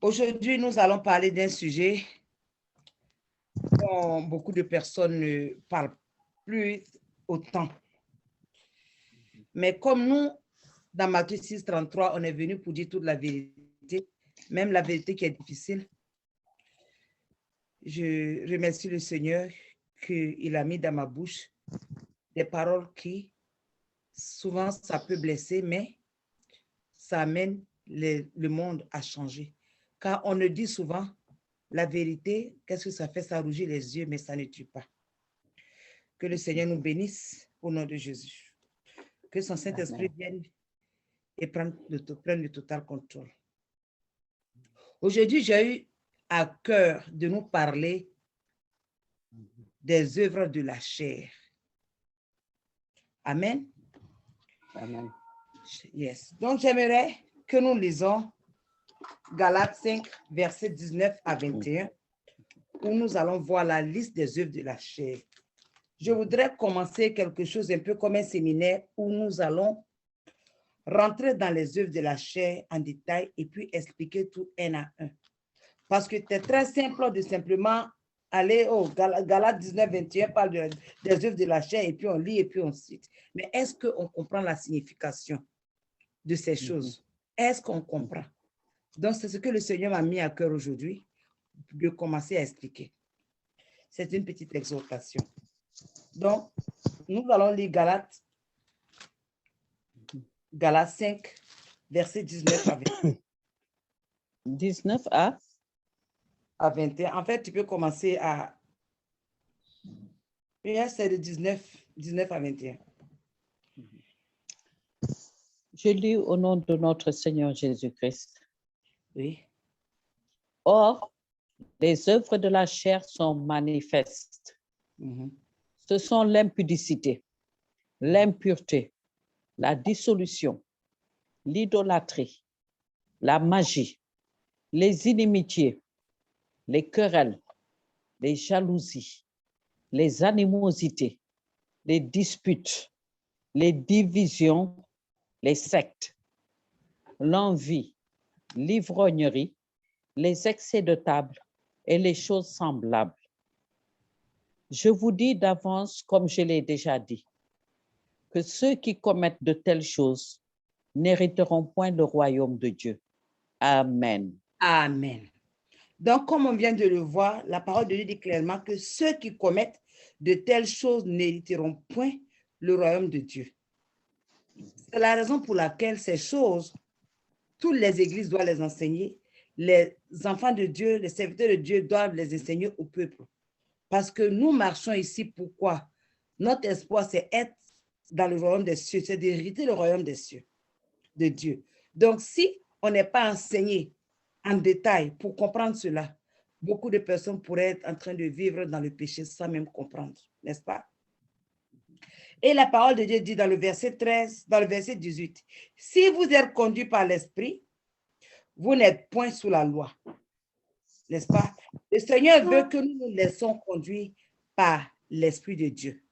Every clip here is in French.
Aujourd'hui, nous allons parler d'un sujet dont beaucoup de personnes ne parlent plus autant. Mais comme nous, dans Matthieu 6, 33, on est venu pour dire toute la vérité, même la vérité qui est difficile. Je remercie le Seigneur qu'il a mis dans ma bouche des paroles qui, souvent, ça peut blesser, mais ça amène le monde à changer. Car on le dit souvent, la vérité, qu'est-ce que ça fait? Ça rougit les yeux, mais ça ne tue pas. Que le Seigneur nous bénisse au nom de Jésus. Que son Saint-Esprit vienne et prenne le total contrôle. Aujourd'hui, j'ai eu à cœur de nous parler des œuvres de la chair. Amen. Amen. Yes. Donc, j'aimerais que nous lisons Galates 5, versets 19 à 21, où nous allons voir la liste des œuvres de la chair. Je voudrais commencer quelque chose un peu comme un séminaire où nous allons rentrer dans les œuvres de la chair en détail et puis expliquer tout un à un. Parce que c'est très simple de simplement aller au Galates 19, 21, parle des œuvres de la chair et puis on lit et puis on cite. Mais est-ce qu'on comprend la signification de ces choses? Est-ce qu'on comprend? Donc, c'est ce que le Seigneur m'a mis à cœur aujourd'hui de commencer à expliquer. C'est une petite exhortation. Donc, nous allons lire Galates 5, verset 19 à 21. 19 à 21. En fait, tu peux commencer à... C'est de 19 à 21. Je lis au nom de notre Seigneur Jésus-Christ. Oui. Or, les œuvres de la chair sont manifestes. Ce sont l'impudicité, l'impureté, la dissolution, l'idolâtrie, la magie, les inimitiés, les querelles, les jalousies, les animosités, les disputes, les divisions, les sectes, l'envie, l'ivrognerie, les excès de table et les choses semblables. Je vous dis d'avance, comme je l'ai déjà dit, que ceux qui commettent de telles choses n'hériteront point le royaume de Dieu. Amen. Amen. Donc, comme on vient de le voir, la parole de Dieu dit clairement que ceux qui commettent de telles choses n'hériteront point le royaume de Dieu. C'est la raison pour laquelle ces choses, toutes les églises doivent les enseigner. Les enfants de Dieu, les serviteurs de Dieu doivent les enseigner au peuple. Parce que nous marchons ici, pourquoi? Notre espoir, c'est être dans le royaume des cieux, c'est d'hériter le royaume des cieux, de Dieu. Donc, si on n'est pas enseigné en détail pour comprendre cela, beaucoup de personnes pourraient être en train de vivre dans le péché sans même comprendre, n'est-ce pas? Et la parole de Dieu dit dans le verset 13, dans le verset 18, « Si vous êtes conduits par l'Esprit, vous n'êtes point sous la loi. » N'est-ce pas? Le Seigneur veut que nous nous laissons conduire par l'Esprit de Dieu.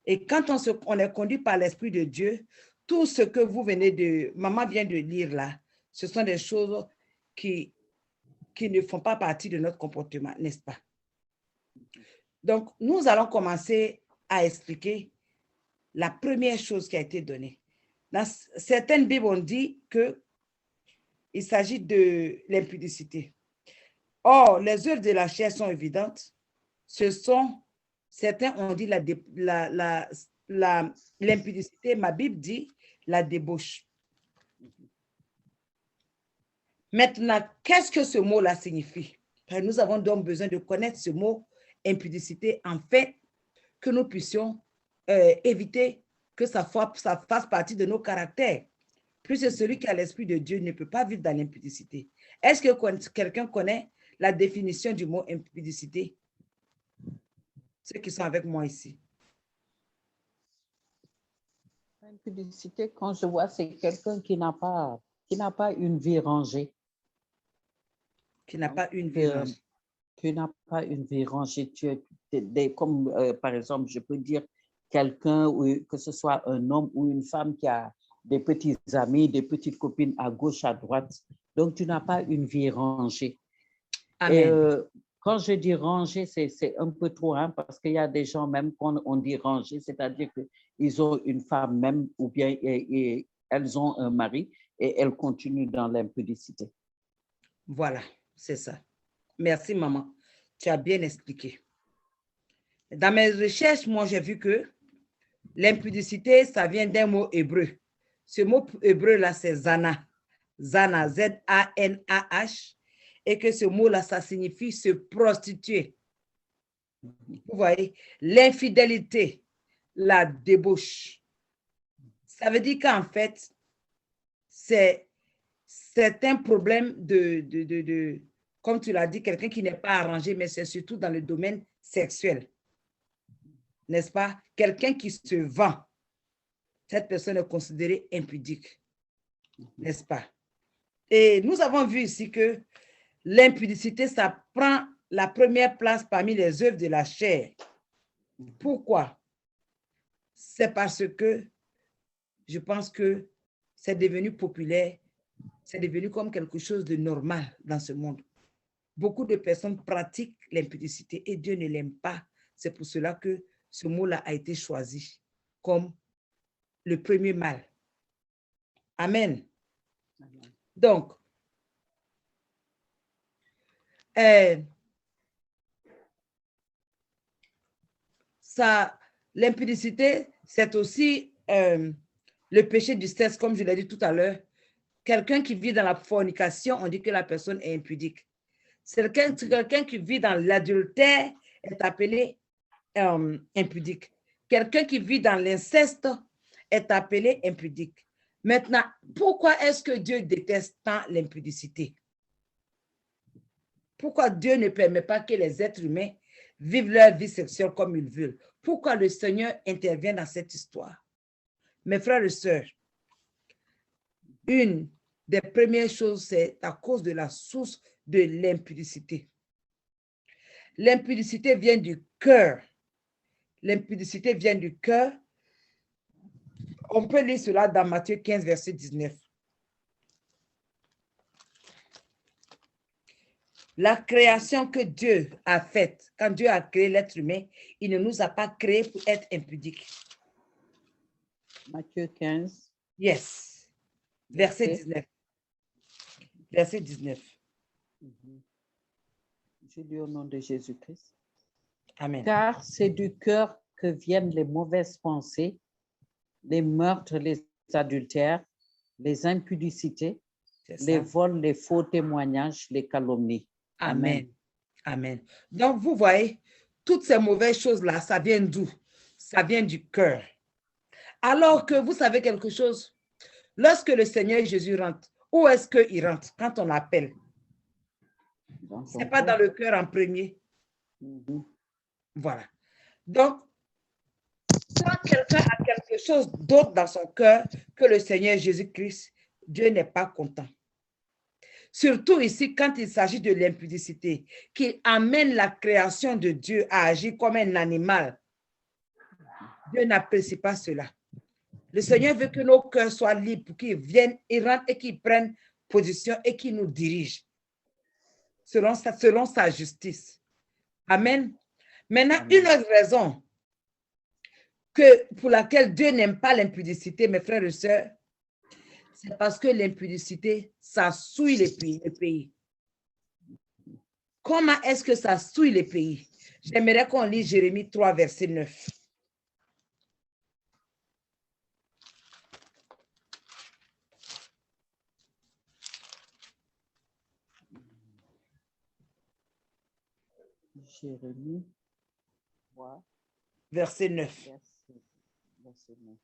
Et quand on est conduit par l'Esprit de Dieu, tout ce que vous venez de... Maman vient de lire là, ce sont des choses qui ne font pas partie de notre comportement, n'est-ce pas? Donc, nous allons commencer à expliquer la première chose qui a été donnée. Dans certaines Bibles, on dit qu'il s'agit de l'impudicité. Or, les œuvres de la chair sont évidentes. Ce sont, certains ont dit l'impudicité, ma Bible dit la débauche. Maintenant, qu'est-ce que ce mot-là signifie? Nous avons donc besoin de connaître ce mot impudicité, en fait, que nous puissions éviter que ça fasse partie de nos caractères. Puisque celui qui a l'Esprit de Dieu ne peut pas vivre dans l'impudicité. Est-ce que quelqu'un connaît la définition du mot impudicité? Ceux qui sont avec moi ici. Impudicité, quand je vois, c'est quelqu'un qui n'a pas une vie rangée. Qui n'a pas une vie rangée. Qui n'a pas une vie rangée. Comme par exemple, je peux dire quelqu'un, que ce soit un homme ou une femme qui a des petits amis, des petites copines à gauche, à droite. Donc, tu n'as pas une vie rangée. Amen. Et quand je dis rangée, c'est un peu trop, hein, parce qu'il y a des gens, même quand on dit rangée, c'est-à-dire qu'ils ont une femme même, ou bien et elles ont un mari, et elles continuent dans l'impudicité. Voilà, c'est ça. Merci, maman. Tu as bien expliqué. Dans mes recherches, moi, j'ai vu que l'impudicité, ça vient d'un mot hébreu. Ce mot hébreu-là, c'est zana. Zana, Z-A-N-A-H. Et que ce mot-là, ça signifie se prostituer. Vous voyez, l'infidélité, la débauche. Ça veut dire qu'en fait, c'est un problème comme tu l'as dit, quelqu'un qui n'est pas arrangé, mais c'est surtout dans le domaine sexuel. N'est-ce pas? Quelqu'un qui se vend, cette personne est considérée impudique. N'est-ce pas? Et nous avons vu ici que l'impudicité, ça prend la première place parmi les œuvres de la chair. Pourquoi? C'est parce que je pense que c'est devenu populaire, c'est devenu comme quelque chose de normal dans ce monde. Beaucoup de personnes pratiquent l'impudicité et Dieu ne l'aime pas. C'est pour cela que ce mot-là a été choisi comme le premier mal. Amen. Amen. Donc, l'impudicité, c'est aussi le péché du sexe, comme je l'ai dit tout à l'heure. Quelqu'un qui vit dans la fornication, on dit que la personne est impudique. Quelqu'un qui vit dans l'adultère est appelé impudique. Quelqu'un qui vit dans l'inceste est appelé impudique. Maintenant, pourquoi est-ce que Dieu déteste tant l'impudicité? Pourquoi Dieu ne permet pas que les êtres humains vivent leur vie sexuelle comme ils veulent? Pourquoi le Seigneur intervient dans cette histoire? Mes frères et sœurs, une des premières choses, c'est à cause de la source de l'impudicité. L'impudicité vient du cœur. L'impudicité vient du cœur. On peut lire cela dans Matthieu 15, verset 19. La création que Dieu a faite, quand Dieu a créé l'être humain, il ne nous a pas créés pour être impudiques. Matthieu 15. Yes. Verset 19. Verset 19. Je dis au nom de Jésus-Christ. Amen. Car c'est du cœur que viennent les mauvaises pensées, les meurtres, les adultères, les impudicités, les vols, les faux témoignages, les calomnies. Amen. Amen. Donc, vous voyez, toutes ces mauvaises choses-là, ça vient d'où? Ça vient du cœur. Alors que vous savez quelque chose, lorsque le Seigneur Jésus rentre, où est-ce qu'il rentre quand on l'appelle? Ce n'est pas dans le cœur en premier. Voilà. Donc, quand quelqu'un a quelque chose d'autre dans son cœur que le Seigneur Jésus-Christ, Dieu n'est pas content. Surtout ici, quand il s'agit de l'impudicité, qui amène la création de Dieu à agir comme un animal. Dieu n'apprécie pas cela. Le Seigneur veut que nos cœurs soient libres pour qu'ils viennent, ils rentrent et qu'ils prennent position et qu'ils nous dirigent selon sa justice. Amen. Maintenant, une autre raison pour laquelle Dieu n'aime pas l'impudicité, mes frères et sœurs, c'est parce que l'impudicité, ça souille les pays. Comment est-ce que ça souille les pays? J'aimerais qu'on lise Jérémie 3, verset 9. Jérémie 3. Verset 9. Verset 9.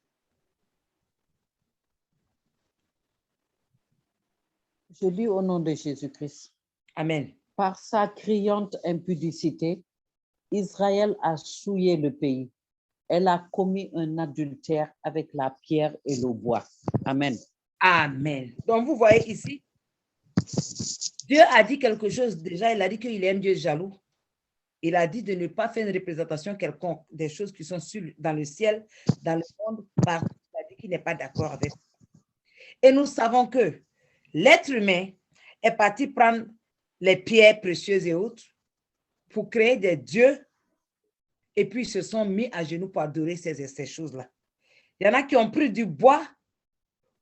Je lis au nom de Jésus-Christ. Amen. Par sa criante impudicité, Israël a souillé le pays. Elle a commis un adultère avec la pierre et le bois. Amen. Amen. Donc, vous voyez ici, Dieu a dit quelque chose déjà. Il a dit qu'il est un Dieu jaloux. Il a dit de ne pas faire une représentation quelconque des choses qui sont dans le ciel, dans le monde, parce qu'il a dit qu'il n'est pas d'accord avec. Et nous savons que l'être humain est parti prendre les pierres précieuses et autres pour créer des dieux, et puis ils se sont mis à genoux pour adorer ces choses-là. Il y en a qui ont pris du bois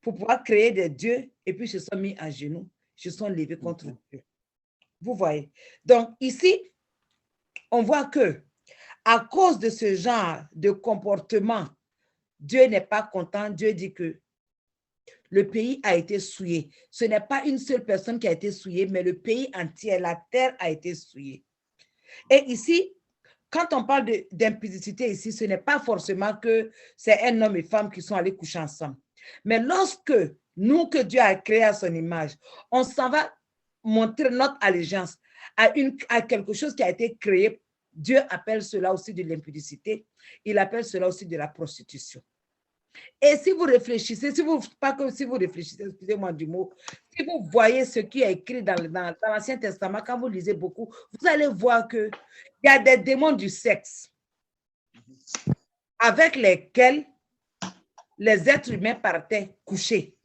pour pouvoir créer des dieux, et puis se sont mis à genoux, se sont levés contre Dieu. Vous voyez? Donc ici, on voit que à cause de ce genre de comportement, Dieu n'est pas content. Dieu dit que le pays a été souillé. Ce n'est pas une seule personne qui a été souillée, mais le pays entier, la terre a été souillée. Et ici, quand on parle d'impudicité ici, ce n'est pas forcément que c'est un homme et femme qui sont allés coucher ensemble. Mais lorsque nous, que Dieu a créé à son image, on s'en va montrer notre allégeance à quelque chose qui a été créé, Dieu appelle cela aussi de l'impudicité. Il appelle cela aussi de la prostitution. Et si vous réfléchissez, excusez-moi du mot, si vous voyez ce qui est écrit dans l'Ancien Testament, quand vous lisez beaucoup, vous allez voir qu'il y a des démons du sexe avec lesquels les êtres humains partaient coucher.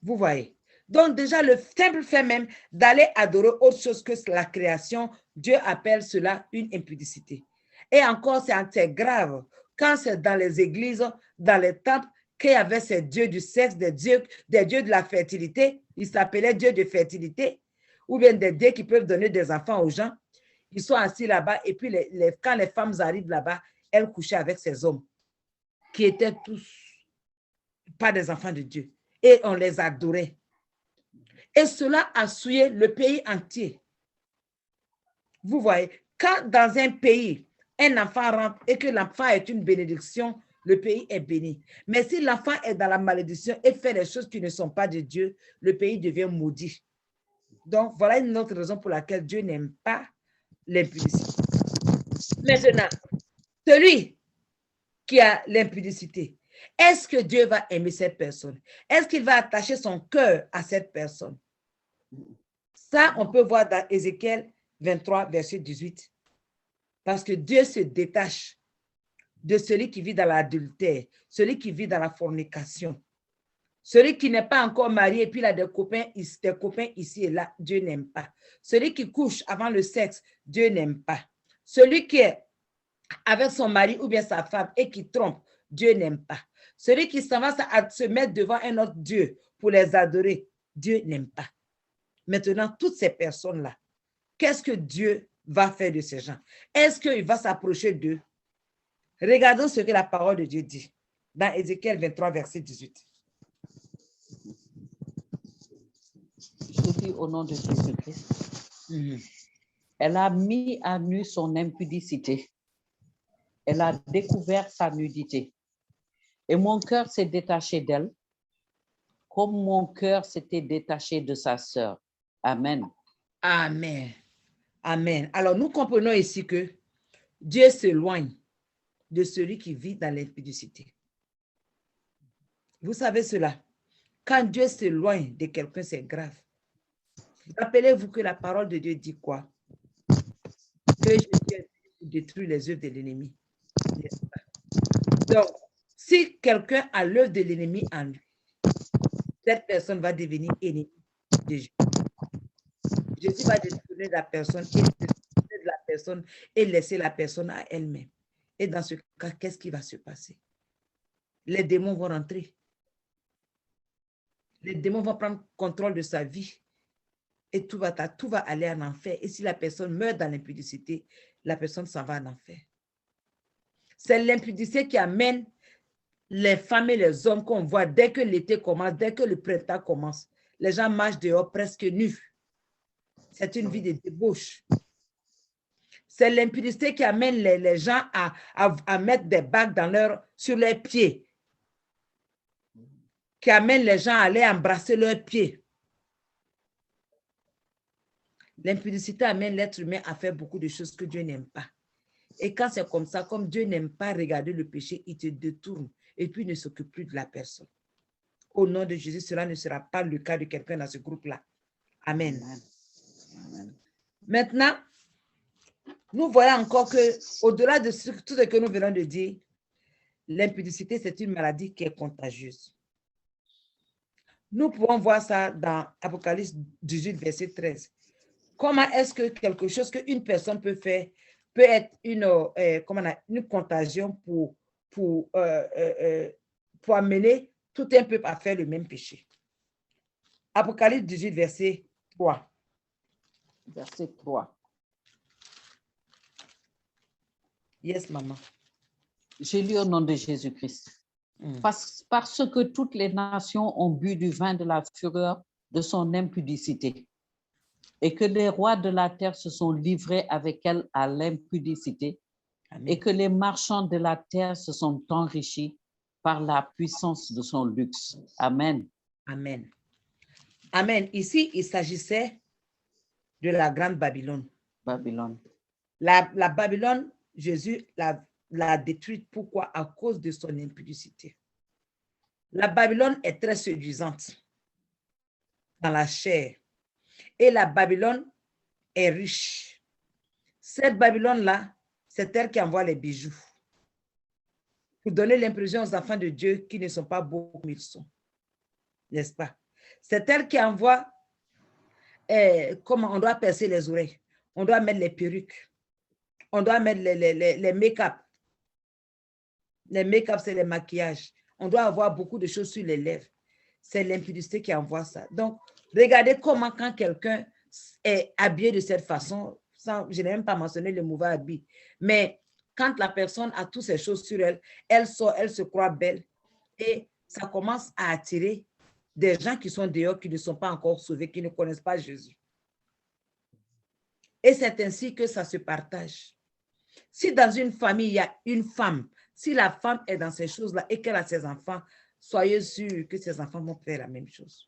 Vous voyez? Donc déjà, le simple fait même d'aller adorer autre chose que la création, Dieu appelle cela une impudicité. Et encore, c'est grave. Quand c'est dans les églises, dans les temples, qu'il y avait ces dieux du sexe, des dieux de la fertilité, ils s'appelaient dieux de fertilité, ou bien des dieux qui peuvent donner des enfants aux gens. Ils sont assis là-bas, et puis quand les femmes arrivent là-bas, elles couchaient avec ces hommes, qui étaient tous pas des enfants de Dieu. Et on les adorait. Et cela a souillé le pays entier. Vous voyez, quand dans un pays, un enfant rentre et que l'enfant est une bénédiction, le pays est béni. Mais si l'enfant est dans la malédiction et fait des choses qui ne sont pas de Dieu, le pays devient maudit. Donc, voilà une autre raison pour laquelle Dieu n'aime pas l'impudicité. Maintenant, celui qui a l'impudicité, est-ce que Dieu va aimer cette personne? Est-ce qu'il va attacher son cœur à cette personne? Ça, on peut voir dans Ézéchiel 23, verset 18. Parce que Dieu se détache de celui qui vit dans l'adultère, celui qui vit dans la fornication, celui qui n'est pas encore marié et puis il a des copains ici et là, Dieu n'aime pas. Celui qui couche avant le sexe, Dieu n'aime pas. Celui qui est avec son mari ou bien sa femme et qui trompe, Dieu n'aime pas. Celui qui s'en va à se mettre devant un autre Dieu pour les adorer, Dieu n'aime pas. Maintenant, toutes ces personnes-là, qu'est-ce que Dieu va faire de ces gens? Est-ce qu'il va s'approcher d'eux? Regardons ce que la parole de Dieu dit dans Ézéchiel 23, verset 18. Je dis au nom de Jésus-Christ. Elle a mis à nu son impudicité. Elle a découvert sa nudité. Et mon cœur s'est détaché d'elle, comme mon cœur s'était détaché de sa sœur. Amen. Amen. Amen. Alors, nous comprenons ici que Dieu s'éloigne de celui qui vit dans l'impudicité. Vous savez cela. Quand Dieu s'éloigne de quelqu'un, c'est grave. Rappelez-vous que la parole de Dieu dit quoi? Que je viens détruire les œuvres de l'ennemi. Donc, si quelqu'un a l'œuvre de l'ennemi en lui, cette personne va devenir ennemie de Jésus. Jésus va détourner la personne et laisser la personne à elle-même. Et dans ce cas, qu'est-ce qui va se passer? Les démons vont rentrer. Les démons vont prendre contrôle de sa vie. Et tout va aller en enfer. Et si la personne meurt dans l'impudicité, la personne s'en va en enfer. C'est l'impudicité qui amène les femmes et les hommes qu'on voit dès que l'été commence, dès que le printemps commence. Les gens marchent dehors presque nus. C'est une vie de débauche. C'est l'impudicité qui amène les gens à mettre des bagues sur leurs pieds. Qui amène les gens à aller embrasser leurs pieds. L'impudicité amène l'être humain à faire beaucoup de choses que Dieu n'aime pas. Et quand c'est comme ça, comme Dieu n'aime pas regarder le péché, il te détourne et puis ne s'occupe plus de la personne. Au nom de Jésus, cela ne sera pas le cas de quelqu'un dans ce groupe-là. Amen. Amen. Maintenant, nous voyons encore que, au-delà de tout ce que nous venons de dire, l'impudicité, c'est une maladie qui est contagieuse. Nous pouvons voir ça dans Apocalypse 18, verset 13. Comment est-ce que quelque chose qu'une personne peut faire peut être une contagion pour amener tout un peuple à faire le même péché. Apocalypse 18, verset 3. Verset 3. Yes, maman. Je lis au nom de Jésus-Christ. Parce que toutes les nations ont bu du vin de la fureur de son impudicité, et que les rois de la terre se sont livrés avec elle à l'impudicité, et que les marchands de la terre se sont enrichis par la puissance de son luxe. Amen. Amen. Amen. Ici, il s'agissait de la grande Babylone. Babylone. La Babylone, Jésus l'a détruite. Pourquoi? À cause de son impudicité. La Babylone est très séduisante dans la chair. Et la Babylone est riche. Cette Babylone-là, c'est elle qui envoie les bijoux pour donner l'impression aux enfants de Dieu qui ne sont pas beaux comme ils sont. N'est-ce pas? C'est elle qui envoie comment on doit percer les oreilles, on doit mettre les perruques, on doit mettre les make-up. Les make-up, c'est les maquillages. On doit avoir beaucoup de choses sur les lèvres. C'est l'impudicité qui envoie ça. Donc, regardez comment quand quelqu'un est habillé de cette façon, je n'ai même pas mentionné le mauvais habit, mais quand la personne a toutes ces choses sur elle, elle sort, elle se croit belle et ça commence à attirer des gens qui sont dehors, qui ne sont pas encore sauvés, qui ne connaissent pas Jésus. Et c'est ainsi que ça se partage. Si dans une famille, il y a une femme, si la femme est dans ces choses-là et qu'elle a ses enfants, soyez sûrs que ses enfants vont faire la même chose.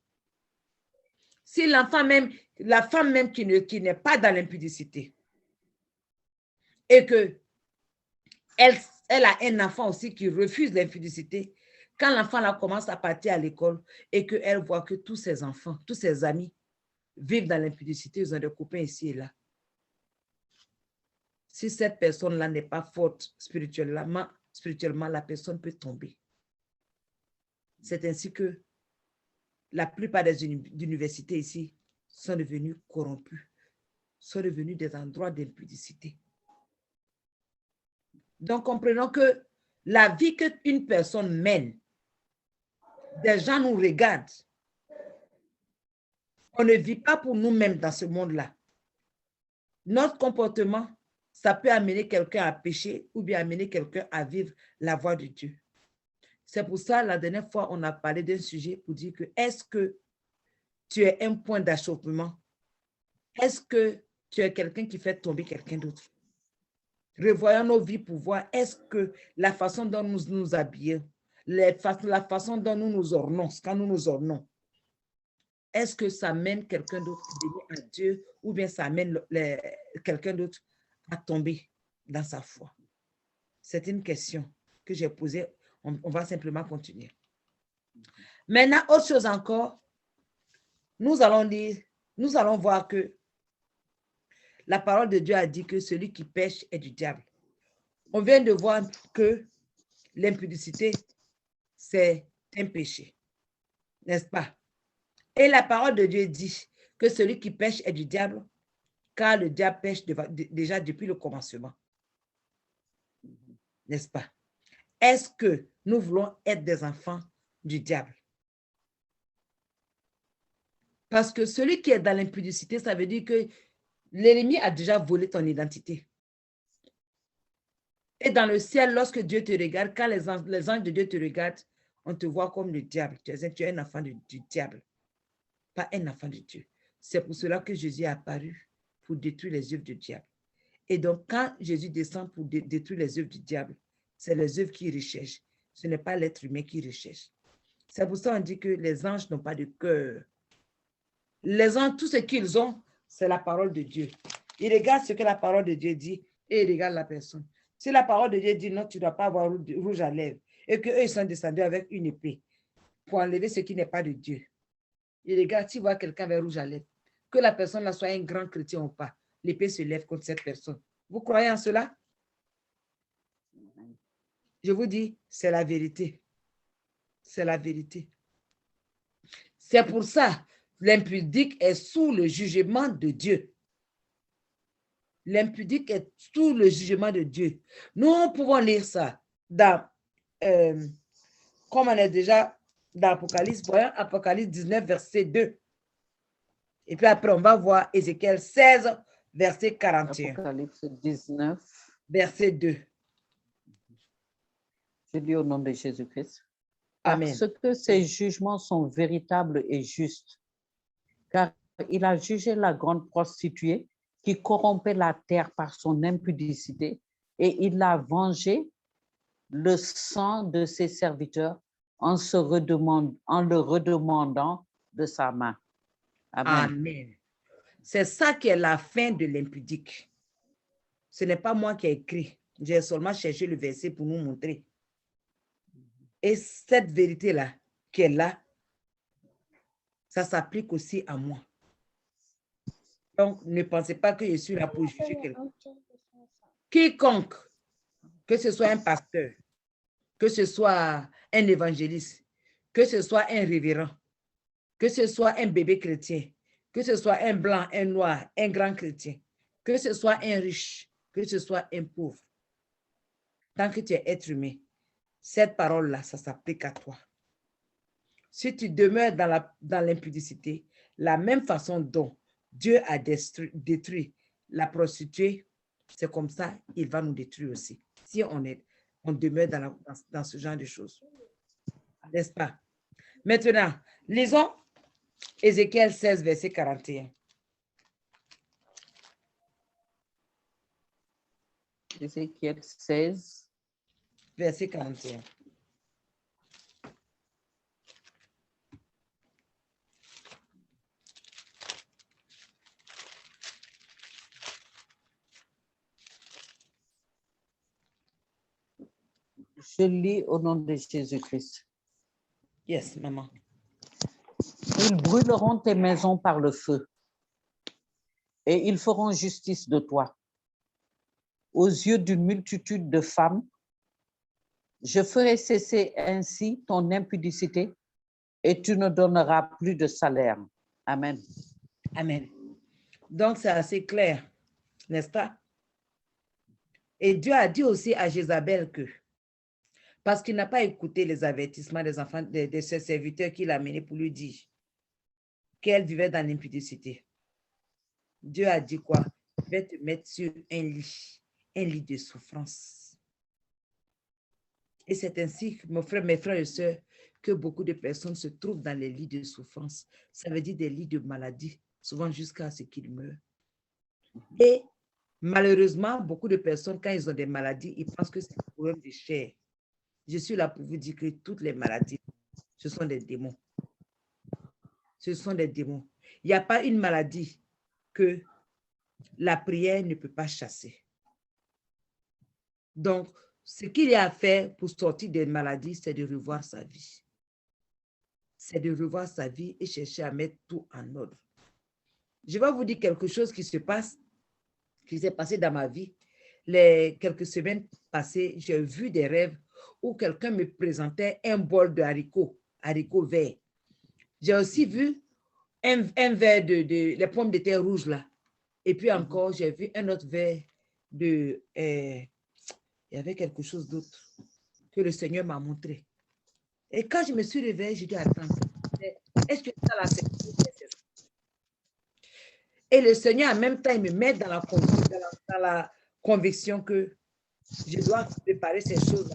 Si l'enfant même, la femme même qui n'est pas dans l'impudicité et que elle a un enfant aussi qui refuse l'impudicité, quand l'enfant là commence à partir à l'école et qu'elle voit que tous ses enfants, tous ses amis vivent dans l'impudicité, ils ont des copains ici et là. Si cette personne-là n'est pas forte spirituellement, la personne peut tomber. C'est ainsi que la plupart des universités ici sont devenues corrompues, sont devenues des endroits d'impudicité. Donc, comprenons que la vie qu'une personne mène, des gens nous regardent. On ne vit pas pour nous-mêmes dans ce monde-là. Notre comportement, ça peut amener quelqu'un à pécher ou bien amener quelqu'un à vivre la voie de Dieu. C'est pour ça, la dernière fois, on a parlé d'un sujet pour dire que est-ce que tu es un point d'achoppement? Est-ce que tu es quelqu'un qui fait tomber quelqu'un d'autre? Revoyons nos vies pour voir est-ce que la façon dont nous nous habillons, la façon dont nous nous ornons, quand nous nous ornons, est-ce que ça mène quelqu'un d'autre à Dieu ou bien ça amène quelqu'un d'autre à tomber dans sa foi? C'est une question que j'ai posée. On va simplement continuer. Maintenant, autre chose encore, nous allons voir que la parole de Dieu a dit que celui qui pêche est du diable. On vient de voir que l'impudicité, c'est un péché, n'est-ce pas? Et la parole de Dieu dit que celui qui pêche est du diable, car le diable pêche déjà depuis le commencement. N'est-ce pas? Est-ce que nous voulons être des enfants du diable? Parce que celui qui est dans l'impudicité, ça veut dire que l'ennemi a déjà volé ton identité. Et dans le ciel, lorsque Dieu te regarde, quand les anges de Dieu te regardent, on te voit comme le diable. Tu es un enfant du diable, pas un enfant de Dieu. C'est pour cela que Jésus est apparu pour détruire les œuvres du diable. Et donc, quand Jésus descend pour détruire les œuvres du diable, c'est les œuvres qu'il recherche. Ce n'est pas l'être humain qui recherche. C'est pour ça qu'on dit que les anges n'ont pas de cœur. Les anges, tout ce qu'ils ont, c'est la parole de Dieu. Ils regardent ce que la parole de Dieu dit et ils regardent la personne. Si la parole de Dieu dit non, tu ne dois pas avoir rouge à lèvres et qu'eux, ils sont descendus avec une épée pour enlever ce qui n'est pas de Dieu. Ils regardent, s'ils voient quelqu'un avec rouge à lèvres, que la personne là soit un grand chrétien ou pas, l'épée se lève contre cette personne. Vous croyez en cela? Je vous dis, c'est la vérité. C'est la vérité. C'est pour ça, l'impudique est sous le jugement de Dieu. L'impudique est sous le jugement de Dieu. Nous pouvons lire ça dans, comme on est déjà dans Apocalypse, voyons Apocalypse 19, verset 2. Et puis après, on va voir Ézéchiel 16, verset 41. Apocalypse 19. Verset 2. Je lis au nom de Jésus-Christ. Amen. Parce que ces jugements sont véritables et justes, car il a jugé la grande prostituée qui corrompait la terre par son impudicité, et il a vengé le sang de ses serviteurs en le redemandant de sa main. Amen. Amen. C'est ça qui est la fin de l'impudique. Ce n'est pas moi qui ai écrit. J'ai seulement cherché le verset pour nous montrer. Et cette vérité-là, qui est là, ça s'applique aussi à moi. Donc, ne pensez pas que je suis là pour juger quelqu'un. Quiconque, que ce soit un pasteur, que ce soit un évangéliste, que ce soit un révérend, que ce soit un bébé chrétien, que ce soit un blanc, un noir, un grand chrétien, que ce soit un riche, que ce soit un pauvre, tant que tu es être humain, cette parole-là, ça s'applique à toi. Si tu demeures dans l'impudicité, la même façon dont Dieu a détruit la prostituée, c'est comme ça, il va nous détruire aussi. Si on demeure dans ce genre de choses. N'est-ce pas? Maintenant, lisons Ézéchiel 16, verset 41. Ézéchiel 16. Verset 41. Je lis au nom de Jésus-Christ. Yes, maman. Ils brûleront tes maisons par le feu et ils feront justice de toi. Aux yeux d'une multitude de femmes, je ferai cesser ainsi ton impudicité et tu ne donneras plus de salaire. Amen. Amen. Donc, c'est assez clair, n'est-ce pas? Et Dieu a dit aussi à Jézabel que, parce qu'il n'a pas écouté les avertissements des enfants, de ses serviteurs qu'il a menés pour lui dire qu'elle vivait dans l'impudicité. Dieu a dit quoi? Je vais te mettre sur un lit de souffrance. Et c'est ainsi, mes frères et sœurs, que beaucoup de personnes se trouvent dans les lits de souffrance. Ça veut dire des lits de maladie, souvent jusqu'à ce qu'ils meurent. Et malheureusement, beaucoup de personnes, quand ils ont des maladies, ils pensent que c'est un problème de chair. Je suis là pour vous dire que toutes les maladies, ce sont des démons. Ce sont des démons. Il n'y a pas une maladie que la prière ne peut pas chasser. Donc, ce qu'il y a à faire pour sortir des maladies, c'est de revoir sa vie. C'est de revoir sa vie et chercher à mettre tout en ordre. Je vais vous dire quelque chose qui s'est passé dans ma vie. Les quelques semaines passées, j'ai vu des rêves où quelqu'un me présentait un bol de haricots verts. J'ai aussi vu un verre les pommes de terre rouges là. Et puis encore, j'ai vu un autre verre il y avait quelque chose d'autre que le Seigneur m'a montré. Et quand je me suis réveillée, j'ai dit, attends, est-ce que ça là, c'est... Et le Seigneur, en même temps, il me met dans la conviction que je dois préparer ces choses.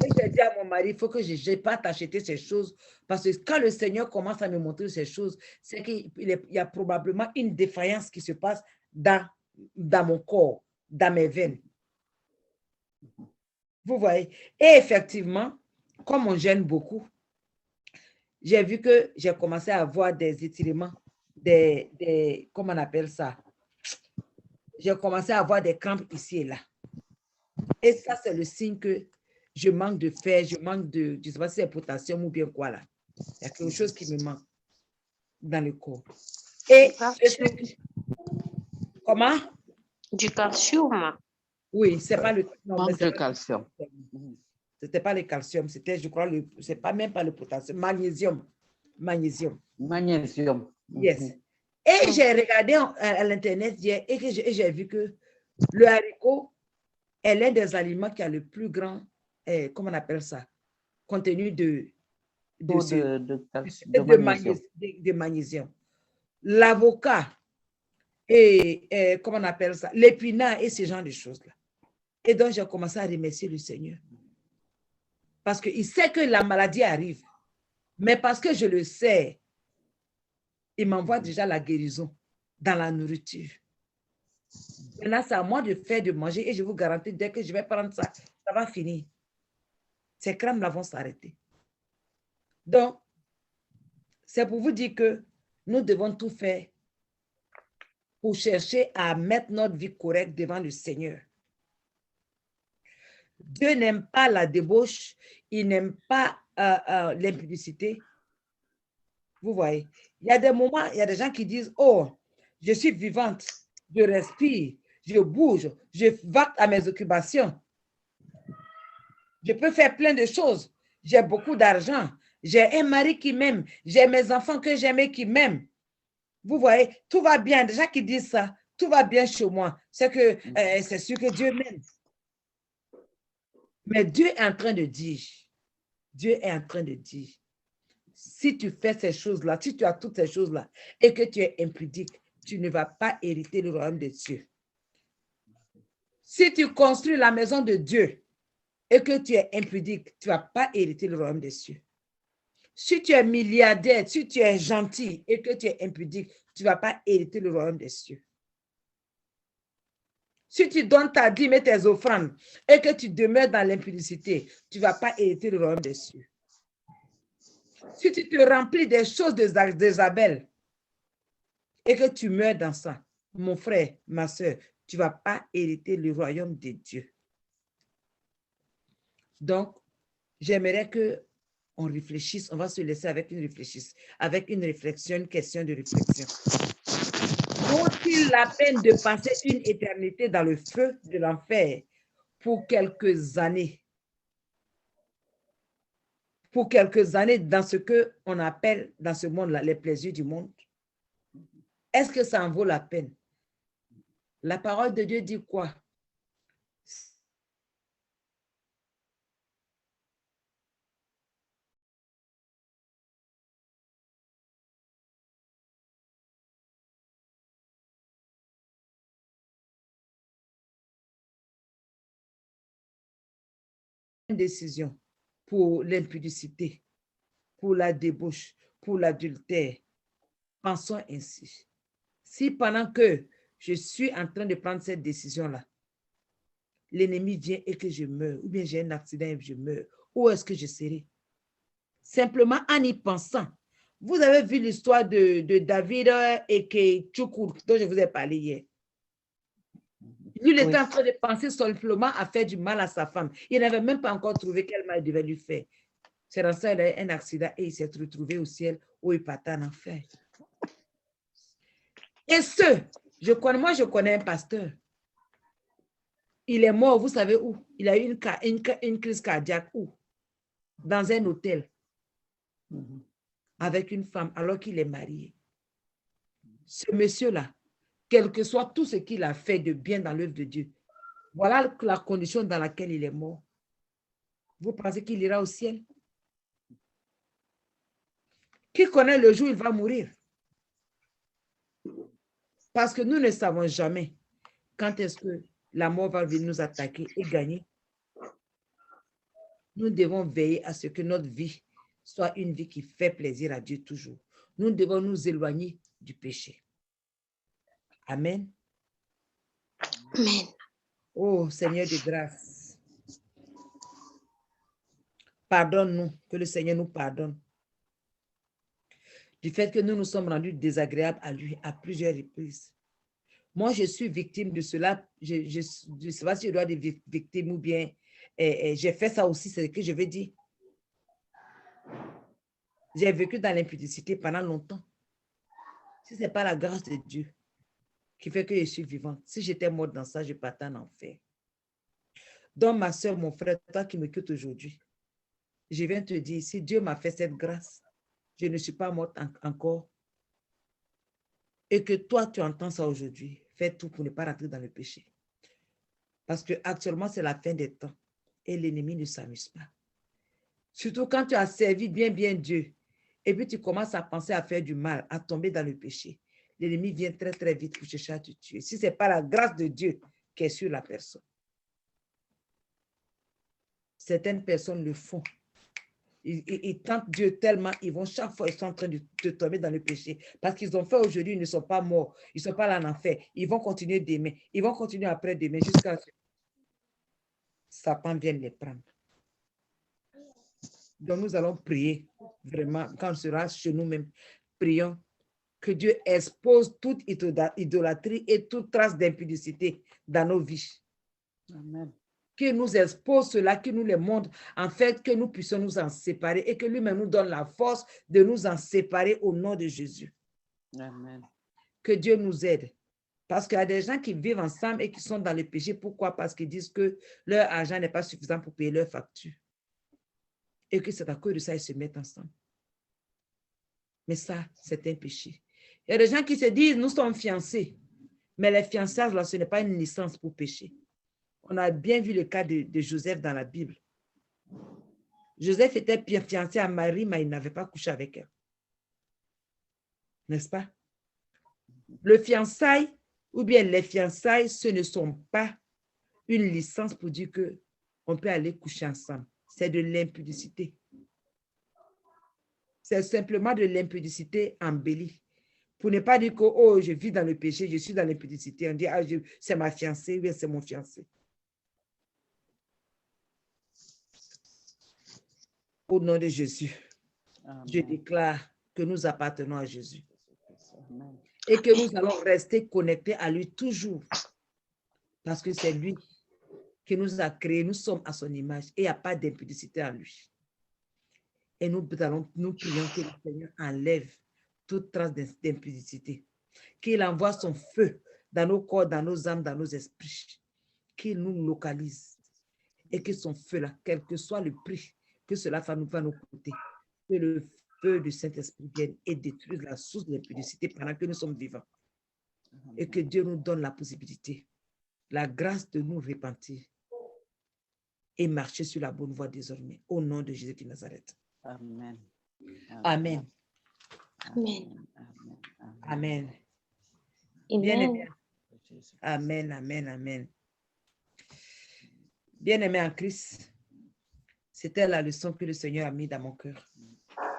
Et j'ai dit à mon mari, il faut que je n'ai pas t'acheter ces choses, parce que quand le Seigneur commence à me montrer ces choses, c'est qu'il y a probablement une défaillance qui se passe dans mon corps, dans mes veines. Vous voyez? Et effectivement, comme on gêne beaucoup, j'ai vu que j'ai commencé à avoir des étirements, comment on appelle ça? J'ai commencé à avoir des crampes ici et là. Et ça, c'est le signe que je manque de fer, je manque de, je ne sais pas si c'est potassium ou bien quoi là. Il y a quelque chose qui me manque dans le corps. Et comment? Du calcium. Oui, c'est pas le manque de calcium. C'était pas le calcium, c'était, je crois, c'est pas même pas le potassium, magnésium. magnésium. Magnésium. Yes. Et j'ai regardé à l'Internet hier et j'ai vu que le haricot est l'un des aliments qui a le plus grand, comment on appelle ça, contenu de magnésium. De magnésium. L'avocat et comment on appelle ça, l'épinard et ce genre de choses-là. Et donc, j'ai commencé à remercier le Seigneur. Parce qu'il sait que la maladie arrive. Mais parce que je le sais, il m'envoie déjà la guérison dans la nourriture. Maintenant, c'est à moi de faire, de manger et je vous garantis, dès que je vais prendre ça, ça va finir. Ces crèmes-là vont s'arrêter. Donc, c'est pour vous dire que nous devons tout faire pour chercher à mettre notre vie correcte devant le Seigneur. Dieu n'aime pas la débauche, il n'aime pas l'impudicité. Vous voyez, il y a des moments, il y a des gens qui disent, oh, je suis vivante, je respire, je bouge, je vaque à mes occupations. Je peux faire plein de choses. J'ai beaucoup d'argent. J'ai un mari qui m'aime. J'ai mes enfants que j'aimais qui m'aiment. Vous voyez, tout va bien. Des gens qui disent ça, tout va bien chez moi. C'est que c'est sûr que Dieu m'aime. Mais Dieu est en train de dire, si tu fais ces choses-là, si tu as toutes ces choses-là et que tu es impudique, tu ne vas pas hériter le royaume de Dieu. Si tu construis la maison de Dieu et que tu es impudique, tu ne vas pas hériter le royaume des cieux. Si tu es milliardaire, si tu es gentil et que tu es impudique, tu ne vas pas hériter le royaume des cieux. Si tu donnes ta dîme et tes offrandes et que tu demeures dans l'impudicité, tu ne vas pas hériter le royaume des cieux. Si tu te remplis des choses d'Isabelle et que tu meurs dans ça, mon frère, ma soeur, tu ne vas pas hériter le royaume de Dieu. Donc, j'aimerais qu'on réfléchisse, on va se laisser avec une réflexion, une question de réflexion. Vaut-il la peine de passer une éternité dans le feu de l'enfer pour quelques années? Pour quelques années dans ce qu'on appelle dans ce monde-là les plaisirs du monde? Est-ce que ça en vaut la peine? La parole de Dieu dit quoi? Une décision pour l'impudicité, pour la débauche, pour l'adultère. Pensons ainsi. Si pendant que je suis en train de prendre cette décision-là, l'ennemi vient et que je meurs, ou bien j'ai un accident et je meurs, où est-ce que je serai? Simplement en y pensant. Vous avez vu l'histoire de David et Tchoukour, dont je vous ai parlé hier. Lui, il était en train de penser simplement à faire du mal à sa femme. Il n'avait même pas encore trouvé quel mal il devait lui faire. C'est dans ça qu'il a eu un accident et il s'est retrouvé au ciel où il partait en enfer. Et moi, je connais un pasteur. Il est mort, vous savez où? Il a eu une crise cardiaque où? Dans un hôtel. Avec une femme, alors qu'il est marié. Ce monsieur-là, quel que soit tout ce qu'il a fait de bien dans l'œuvre de Dieu, voilà la condition dans laquelle il est mort. Vous pensez qu'il ira au ciel? Qui connaît le jour où il va mourir? Parce que nous ne savons jamais quand est-ce que la mort va venir nous attaquer et gagner. Nous devons veiller à ce que notre vie soit une vie qui fait plaisir à Dieu toujours. Nous devons nous éloigner du péché. Amen. Amen. Oh Seigneur de grâce, pardonne-nous, que le Seigneur nous pardonne. Du fait que nous nous sommes rendus désagréables à lui à plusieurs reprises. Moi, je suis victime de cela. Je ne sais pas si je dois être victime ou bien j'ai fait ça aussi, c'est ce que je veux dire. J'ai vécu dans l'impudicité pendant longtemps. Si ce n'est pas la grâce de Dieu qui fait que je suis vivante, si j'étais morte dans ça, je partais en enfer. Donc, ma soeur, mon frère, toi qui m'écoutes aujourd'hui, je viens te dire, si Dieu m'a fait cette grâce, je ne suis pas morte encore, et que toi, tu entends ça aujourd'hui, fais tout pour ne pas rentrer dans le péché. Parce qu'actuellement, c'est la fin des temps et l'ennemi ne s'amuse pas. Surtout quand tu as servi bien Dieu et puis tu commences à penser à faire du mal, à tomber dans le péché. L'ennemi vient très, très vite pour chercher à te tuer. Si ce n'est pas la grâce de Dieu qui est sur la personne. Certaines personnes le font. Ils tentent Dieu tellement, ils vont chaque fois, ils sont en train de tomber dans le péché. Parce qu'ils ont fait aujourd'hui, ils ne sont pas morts. Ils ne sont pas là en enfer. Ils vont continuer d'aimer. Ils vont continuer après d'aimer jusqu'à ce que Satan vienne les prendre. Donc nous allons prier vraiment, quand on sera chez nous-mêmes, prions que Dieu expose toute idolâtrie et toute trace d'impudicité dans nos vies. Amen. Qu'il nous expose cela, qu'il nous les montre, en fait, que nous puissions nous en séparer et que lui-même nous donne la force de nous en séparer au nom de Jésus. Amen. Que Dieu nous aide. Parce qu'il y a des gens qui vivent ensemble et qui sont dans le péché. Pourquoi? Parce qu'ils disent que leur argent n'est pas suffisant pour payer leurs factures. Et que c'est à cause de ça qu'ils se mettent ensemble. Mais ça, c'est un péché. Il y a des gens qui se disent, nous sommes fiancés. Mais les fiançailles, là, ce n'est pas une licence pour pécher. On a bien vu le cas de Joseph dans la Bible. Joseph était fiancé à Marie, mais il n'avait pas couché avec elle. N'est-ce pas? Le fiançailles, ou bien les fiançailles, ce ne sont pas une licence pour dire qu'on peut aller coucher ensemble. C'est de l'impudicité. C'est simplement de l'impudicité embellie. Pour ne pas dire que, oh, je vis dans le péché, je suis dans l'impudicité. On dit, ah, c'est ma fiancée, oui, c'est mon fiancé. Au nom de Jésus, amen, je déclare que nous appartenons à Jésus. Amen. Et que nous allons rester connectés à lui toujours. Parce que c'est lui qui nous a créés, nous sommes à son image et il n'y a pas d'impudicité en lui. Et nous prions que le Seigneur enlève toute trace d'impudicité. Qu'il envoie son feu dans nos corps, dans nos âmes, dans nos esprits. Qu'il nous localise. Et que son feu, là, quel que soit le prix, que cela va nous coûter. Que le feu du Saint-Esprit vienne et détruise la source de l'impudicité pendant que nous sommes vivants. Et que Dieu nous donne la possibilité, la grâce de nous repentir et marcher sur la bonne voie désormais. Au nom de Jésus de Nazareth. Amen. Amen. Amen. Amen. Amen. Bien-aimé. Amen, amen, amen. Bien-aimé en Christ, c'était la leçon que le Seigneur a mis dans mon cœur.